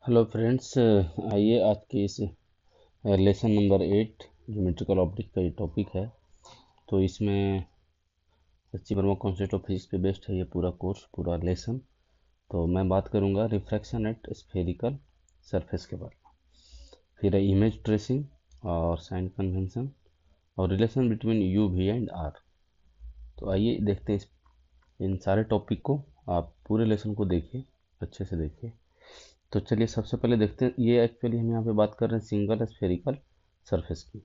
Hello friends, आइए आज के इस लेसन नंबर 8 ज्योमेट्रिकल ऑप्टिक्स का ये टॉपिक है। तो इसमें सच्ची वर्मा कॉन्सेप्ट ऑफ फिजिक्स पे बेस्ड है ये पूरा कोर्स, पूरा लेसन। तो मैं बात करूंगा रिफ्रैक्शन एट स्फेरिकल सरफेस के बारे में, फिर है इमेज ट्रेसिंग और साइन कन्वेंशन और relation between u v and r. तो आइए देखते हैं इन सारे टॉपिक को। आप पूरे लेसन को देखिए, अच्छे से देखिए। तो चलिए सबसे पहले देखते हैं, ये एक्चुअली हम यहाँ पे बात कर रहे हैं सिंगल स्फेरिकल सरफेस की।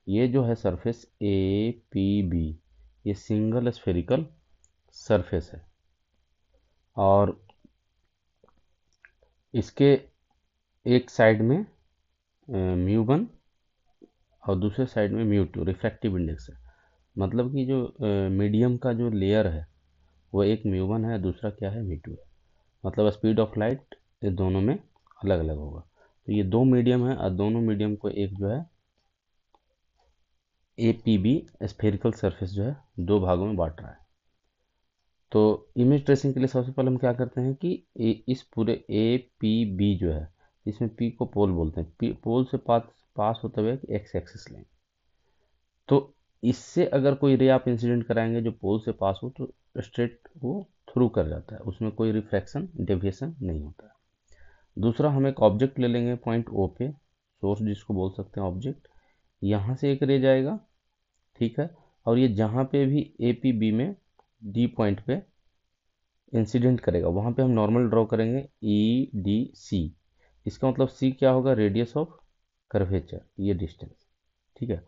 ये जो है सरफेस ए पी बी, ये सिंगल स्फेरिकल सरफेस है और इसके एक साइड में म्यू वन और दूसरे साइड में म्यू टू रिफ्रैक्टिव इंडेक्स है। मतलब कि जो मीडियम का जो लेयर है वो एक म्यू वन है, दूसरा क्या है, म्यू टू है। मतलब स्पीड ऑफ लाइट ये दोनों में अलग अलग होगा। तो ये दो मीडियम है और दोनों मीडियम को एक जो है a p b spherical surface जो है दो भागों में बांट रहा है। तो इमेज ट्रेसिंग के लिए सबसे पहले हम क्या करते हैं कि इस पूरे ए पी बी जो है, इसमें पी को पोल बोलते हैं, पी पोल से पास होते हुए एक्स एक्सिस लें। तो इससे अगर कोई रे आप इंसिडेंट कराएंगे जो पोल से पास हो तो स्ट्रेट वो थ्रू कर जाता है, उसमें कोई रिफ्रैक्शन डेविएशन नहीं होता है। दूसरा, हम एक ऑब्जेक्ट ले लेंगे पॉइंट ओ पे, सोर्स जिसको बोल सकते हैं ऑब्जेक्ट। यहाँ से एक रे जाएगा, ठीक है, और ये जहाँ पे भी ए पी बी में डी पॉइंट पे इंसिडेंट करेगा वहाँ पे हम नॉर्मल ड्रॉ करेंगे ई डी सी। इसका मतलब सी क्या होगा, रेडियस ऑफ कर्वेचर, ये डिस्टेंस, ठीक है।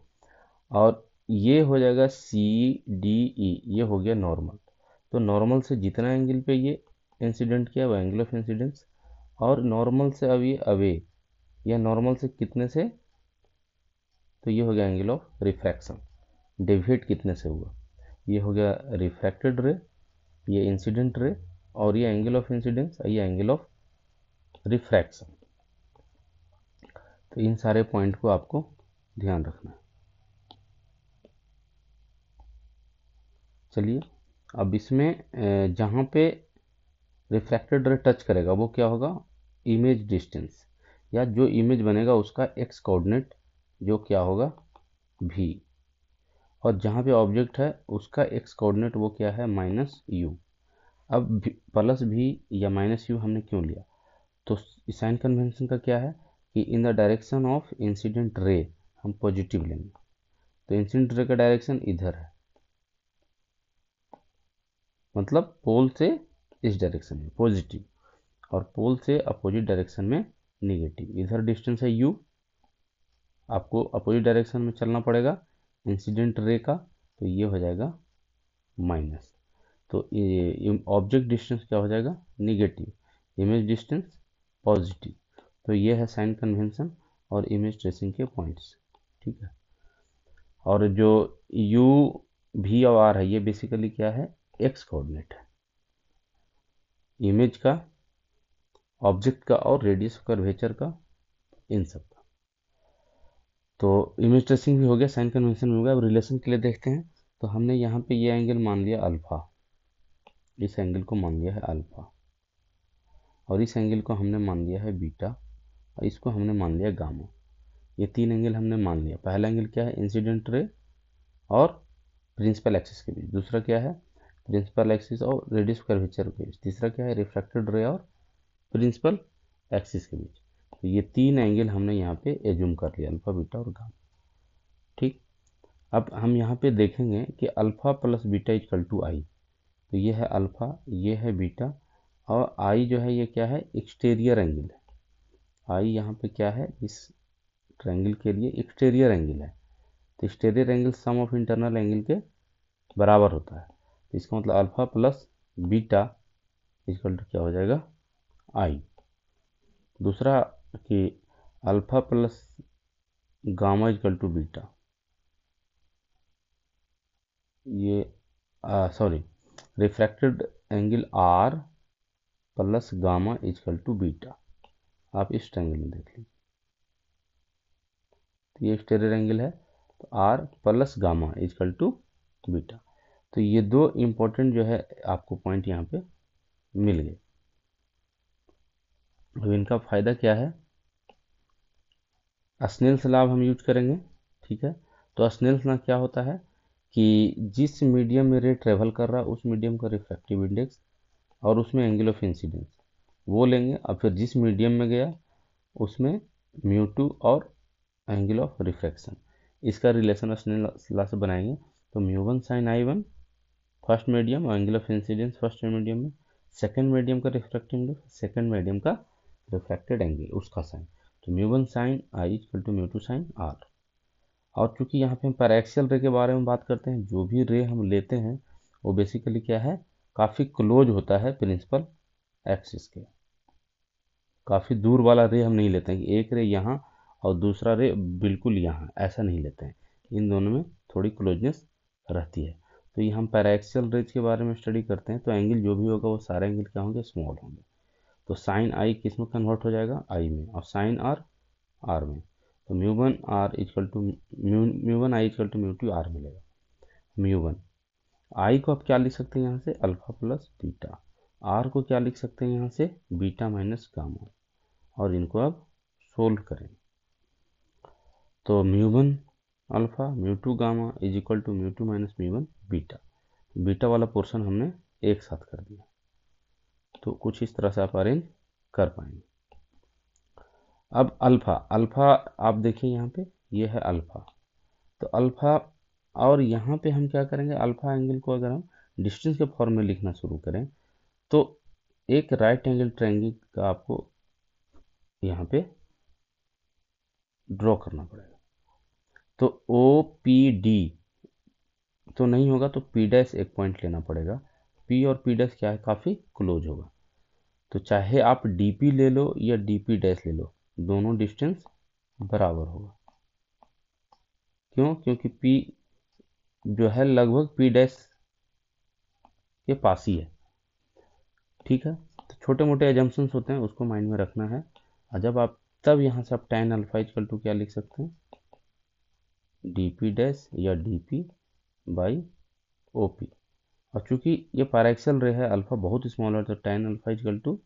और ये हो जाएगा सी डी ई, ये हो गया नॉर्मल। तो नॉर्मल से जितना एंगल पे ये इंसिडेंट किया वो एंगल ऑफ इंसिडेंस, और नॉर्मल से अब ये अवे, या नॉर्मल से कितने से, तो ये हो गया एंगल ऑफ रिफ्रैक्शन। डेविएट कितने से हुआ, ये हो गया रिफ्रैक्टेड रे, ये इंसिडेंट रे, और ये एंगल ऑफ इंसिडेंस, ये एंगल ऑफ रिफ्रैक्शन। तो इन सारे पॉइंट को आपको ध्यान रखना है। चलिए अब इसमें जहाँ पे रिफ्रैक्टेड रे टच करेगा वो क्या होगा, इमेज डिस्टेंस, या जो इमेज बनेगा उसका एक्स कोऑर्डिनेट जो क्या होगा भी, और जहाँ पे ऑब्जेक्ट है उसका एक्स कोऑर्डिनेट वो क्या है, माइनस यू। अब प्लस भी या माइनस यू हमने क्यों लिया, तो साइन कन्वेंशन का क्या है कि in the direction of incident ray हम पॉजिटिव लेंगे। तो इंसिडेंट रे का डायरेक्शन इधर है, मतलब पोल से इस डायरेक्शन में पॉजिटिव और पोल से अपोजिट डायरेक्शन में निगेटिव। इधर डिस्टेंस है u, आपको अपोजिट डायरेक्शन में चलना पड़ेगा इंसिडेंट रे का, तो ये हो जाएगा माइनस। तो ये ऑब्जेक्ट डिस्टेंस क्या हो जाएगा, निगेटिव, इमेज डिस्टेंस पॉजिटिव। तो ये है साइन कन्वेंशन और इमेज ट्रेसिंग के पॉइंट्स, ठीक है। और जो यू भी और आर है ये बेसिकली क्या है, एक्स कोऑर्डिनेट है, इमेज का, ऑब्जेक्ट का और रेडियस कर्वेचर का, इन सब का। तो इमेज ट्रेसिंग भी हो गया, साइन कन्वेंशन भी हो गया। अब रिलेशन के लिए देखते हैं। तो हमने यहाँ पे ये एंगल मान लिया अल्फा, इस एंगल को मान लिया है अल्फा, और इस एंगल को हमने मान लिया है बीटा, और इसको हमने मान लिया गामा। ये तीन एंगल हमने मान लिया। पहला एंगल क्या है, इंसिडेंट रे और प्रिंसिपल एक्सिस के बीच। दूसरा क्या है, प्रिंसिपल एक्सिस और रेडियस कर्वेचर के बीच। तीसरा क्या है, रिफ्रैक्टेड रे और प्रिंसिपल एक्सिस के बीच। तो ये तीन एंगल हमने यहाँ पे एज्यूम कर लिया, अल्फा बीटा और गामा, ठीक। अब हम यहाँ पे देखेंगे कि alpha plus beta equal to I. तो ये है अल्फा, ये है बीटा, और आई जो है ये क्या है, एक्सटीरियर एंगल है। आई यहाँ पे क्या है, इस ट्रायंगल के लिए एक्सटीरियर एंगल है। तो exterior angle sum of internal angle के बराबर होता है। तो इसका मतलब alpha plus beta equal to क्या हो जाएगा, आई। दूसरा कि alpha plus gamma equal to beta, ये sorry, refracted angle R plus gamma equal to beta. आप इस ट्रायंगल में देख लीजिए, तो ये एक्सटीरियर एंगल है, तो r plus gamma equal to beta. तो ये दो इम्पोर्टेंट जो है आपको पॉइंट यहाँ पे मिल गए। तो इनका फ़ायदा क्या है, स्नेल्स लॉ हम यूज करेंगे। ठीक है, तो स्नेल्स लॉ क्या होता है कि जिस मीडियम में रे ट्रेवल कर रहा है उस मीडियम का रिफ्रैक्टिव इंडेक्स और उसमें एंगल ऑफ इंसिडेंस वो लेंगे, और फिर जिस मीडियम में गया उसमें म्यू टू और एंगल ऑफ रिफ्रैक्शन, इसका रिलेशन स्नेल्स लॉ से बनाएंगे। तो mu one sine I one first medium और angle of incidence first medium में, सेकंड मीडियम का रिफ्रैक्टिव इंडेक्स सेकंड मीडियम का रिफ्रैक्टेड एंगल उसका साइन, तो mu one sine I equal to mu two sine R. और चूंकि यहाँ पे हम पैराक्सियल रे के बारे में बात करते हैं, जो भी रे हम लेते हैं वो बेसिकली क्या है, काफ़ी क्लोज होता है प्रिंसिपल एक्सिस के, काफ़ी दूर वाला रे हम नहीं लेते हैं कि एक रे यहाँ और दूसरा रे बिल्कुल यहाँ, ऐसा नहीं लेते हैं। इन दोनों में थोड़ी क्लोजनेस रहती है। तो ये हम पैराक्सियल रेज के बारे में स्टडी करते हैं, तो एंगल जो भी होगा वो सारे एंगल क्या होंगे, स्मॉल होंगे। तो साइन आई किस में कन्वर्ट हो जाएगा, आई में, और साइन आर आर में। तो mu one r equal to mu one i equal to mu two r मिलेगा। म्यू वन आई को आप क्या लिख सकते हैं यहाँ से, अल्फा प्लस बीटा, आर को क्या लिख सकते हैं यहाँ से, बीटा माइनस गामा, और इनको आप सोल्व करें। तो mu one alpha mu two gamma is equal to mu two minus mu one beta, beta वाला पोर्शन हमने एक साथ कर दिया। तो कुछ इस तरह से आप अरेंज कर पाएंगे। अब अल्फा, अल्फा आप देखिए यहाँ पे ये है अल्फा, तो अल्फा, और यहाँ पे हम क्या करेंगे, अल्फा एंगल को अगर हम डिस्टेंस के फॉर्म में लिखना शुरू करें तो एक राइट एंगल ट्रायंगल का आपको यहाँ पे ड्रॉ करना पड़ेगा। तो ओ पी डी तो नहीं होगा, तो पी डैश एक पॉइंट लेना पड़ेगा। पी और पी डैश क्या है, काफ़ी क्लोज होगा। तो चाहे आप डी पी ले लो या डी पी डैश ले लो, दोनों डिस्टेंस बराबर होगा। क्यों, क्योंकि पी जो है लगभग पी डैश के पास ही है। ठीक है, तो छोटे मोटे एजम्पन्स होते हैं, उसको माइंड में रखना है। और जब आप तब यहाँ से आप tan अल्फा इक्वल टू क्या लिख सकते हैं, डी पी डैश या d p by o p. और चूंकि ये पैराक्सियल रे है, अल्फा बहुत स्मॉल है, तो tan alpha equal to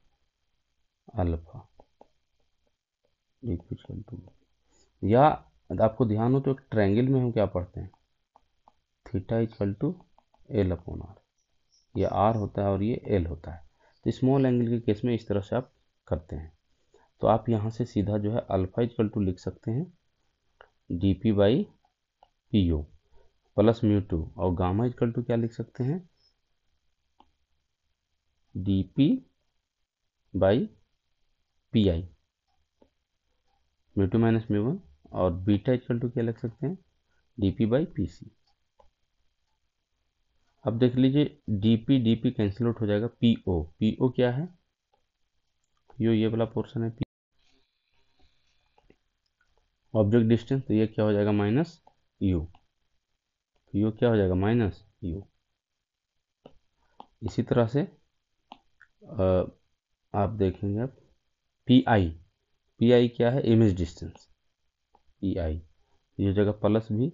alpha d p equal to, या आपको ध्यान हो तो एक ट्रायंगल में हम क्या पढ़ते हैं, theta equal to l upon r, ये आर होता है और ये एल होता है। तो स्मॉल एंगल के केस में इस तरह से आप करते हैं। तो आप यहाँ से सीधा जो है अल्फा इक्वल टू लिख सकते हैं d p by p o plus mu two, और गामा इक्वल टू क्या लिख सकते हैं, d p by p i, mu two minus mu one, और बीटा इक्वल टू क्या लिख सकते हैं, d p by p c. अब देख लीजिए डी पी कैंसिल आउट हो जाएगा, पी ओ क्या है, पी ओ ये वाला पोर्शन है, पी ऑब्जेक्ट डिस्टेंस, तो ये क्या हो जाएगा माइनस यू, पी ओ क्या हो जाएगा माइनस यू। इसी तरह से आप देखेंगे अब पी आई क्या है, इमेज डिस्टेंस, पी आई ये हो जाएगा प्लस भी,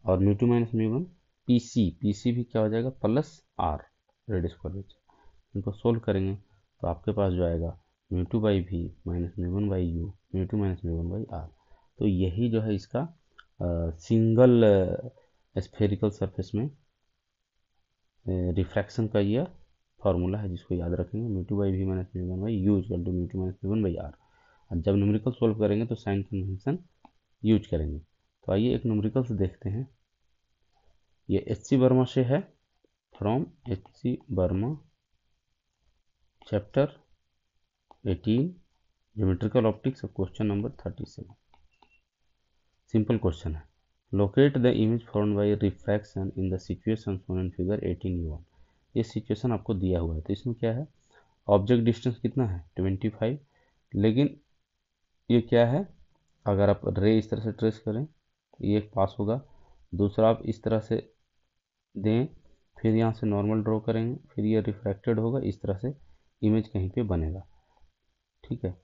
और mu two minus mu one, p c भी क्या हो जाएगा प्लस आर रेडियस कर्वेचर। इनको सोल्व करेंगे तो आपके पास जो आएगा mu two by v minus mu one by u, mu two minus mu one by r. तो यही जो है इसका सिंगल स्फेरिकल सरफेस में रिफ्रैक्शन का यह फार्मूला है, जिसको याद रखेंगे, mu two by v minus mu one by u equal to mu two minus mu one by r. और जब न्यूमेरिकल सोल्व करेंगे तो साइन कन्वेंशन यूज करेंगे। तो आइए एक न्यूमेरिकल से देखते हैं। ये एच सी वर्मा से है, from H C Verma chapter 18 geometrical optics, question number 37। Simple question है, locate the image formed by refraction in the situation shown in figure 18U1। ये सिचुएशन आपको दिया हुआ है, तो इसमें क्या है, ऑब्जेक्ट डिस्टेंस कितना है 25, लेकिन ये क्या है, अगर आप रे इस तरह से ट्रेस करें, ये एक पास होगा, दूसरा आप इस तरह से दें, फिर यहाँ से नॉर्मल ड्रॉ करेंगे, फिर ये रिफ्रैक्टेड होगा, इस तरह से इमेज कहीं पे बनेगा। ठीक है,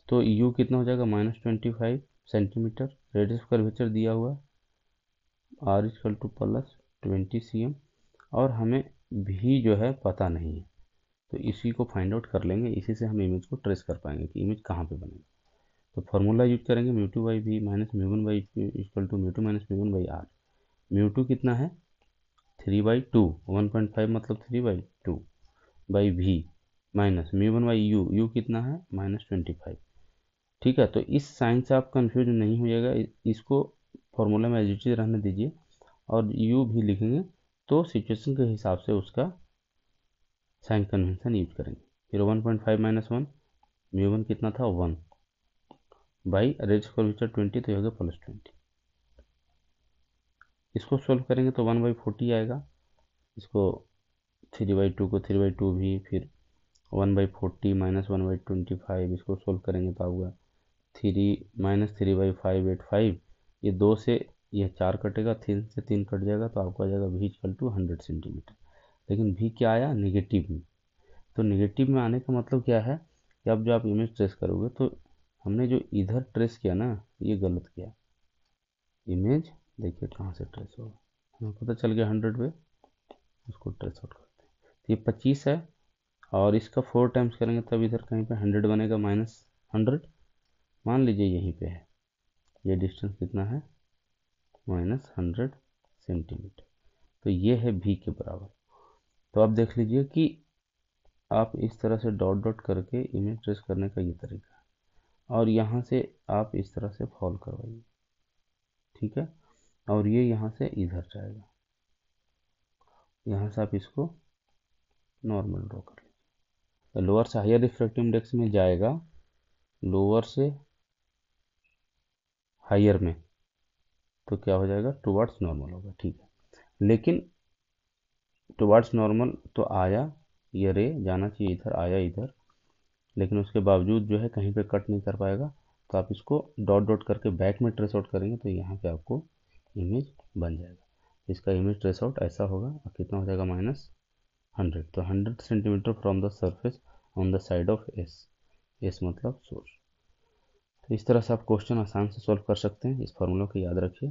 तो यू कितना हो जाएगा -25 सेंटीमीटर, रेडियस कर्वेचर दिया हुआ r equal to plus 20 cm, और हमें भी जो है पता नहीं है, तो इसी को फाइंड आउट कर लेंगे, इसी से हम इमेज को ट्रेस कर पाएंगे कि इमेज कहाँ पे बनेगा। तो फॉर्मूला यूज करेंगे mu two by v minus mu one by equal to mu two minus mu one by r. Mu two कितना है 3/2, 1.5 मतलब 3/2 by v minus mu one by u, u कितना है -25। ठीक है, तो इस साइन से आप कंफ्यूज नहीं होइएगा, इसको फॉर्मूला में एज इट इज रहने दीजिए और यू भी लिखेंगे तो सिचुएशन के हिसाब से उसका साइन कन्वेंशन यूज करेंगे। फिर 1.5 माइनस 1, म्यू वन कितना था 1 बाई रेज स्क्वायर 20, तो ये होगा +20। इसको सोल्व करेंगे तो 1/40 आएगा, इसको 3/2 को 3/2 भी, फिर 1/40 माइनस 1/25, इसको सोल्व करेंगे तो आऊगा 3 - 3/5 ये 2 से ये 4 कटेगा, 3 से 3 कट जाएगा तो आपको आ जाएगा v इक्वल टू 100 सेंटीमीटर। लेकिन v क्या आया नेगेटिव में, तो नेगेटिव में आने का मतलब क्या है कि अब जो आप इमेज ट्रेस करोगे तो हमने जो इधर ट्रेस किया ना ये गलत किया। इमेज देखिए कहाँ से ट्रेस होगा, हमें पता चल गया 100 पे, उसको ट्रेस आउट करते हैं। तो ये 25 है और इसका 4 टाइम्स करेंगे तब इधर कहीं पे 100 बनेगा -100, मान लीजिए यहीं पे है, ये डिस्टेंस कितना है -100 सेंटीमीटर, तो ये है v के बराबर। तो आप देख लीजिए कि आप इस तरह से डॉट डॉट करके इमेज ट्रेस करने का ये तरीका है, और यहाँ से आप इस तरह से फॉल करवाइए, ठीक है, और ये यहाँ से इधर जाएगा, यहाँ से आप इसको नॉर्मल ड्रॉ कर लीजिए। लोअर से हायर रिफ्रैक्टिव इंडेक्स में जाएगा, लोअर से हायर में, तो क्या हो जाएगा टुवर्ड्स नॉर्मल होगा, ठीक है। लेकिन टुवर्ड्स नॉर्मल तो आया, ये रे जाना चाहिए इधर, आया इधर, लेकिन उसके बावजूद जो है कहीं पे कट नहीं कर पाएगा, तो आप इसको डॉट डॉट करके बैक में ट्रेस आउट करेंगे तो यहाँ पे आपको इमेज बन जाएगा। इसका इमेज ट्रेस आउट ऐसा होगा और कितना हो जाएगा -100, तो 100 centimetre from the surface on the side of S, S मतलब सोर्स। तो इस तरह से आप क्वेश्चन आसान से सॉल्व कर सकते हैं, इस फार्मूला को याद रखिए।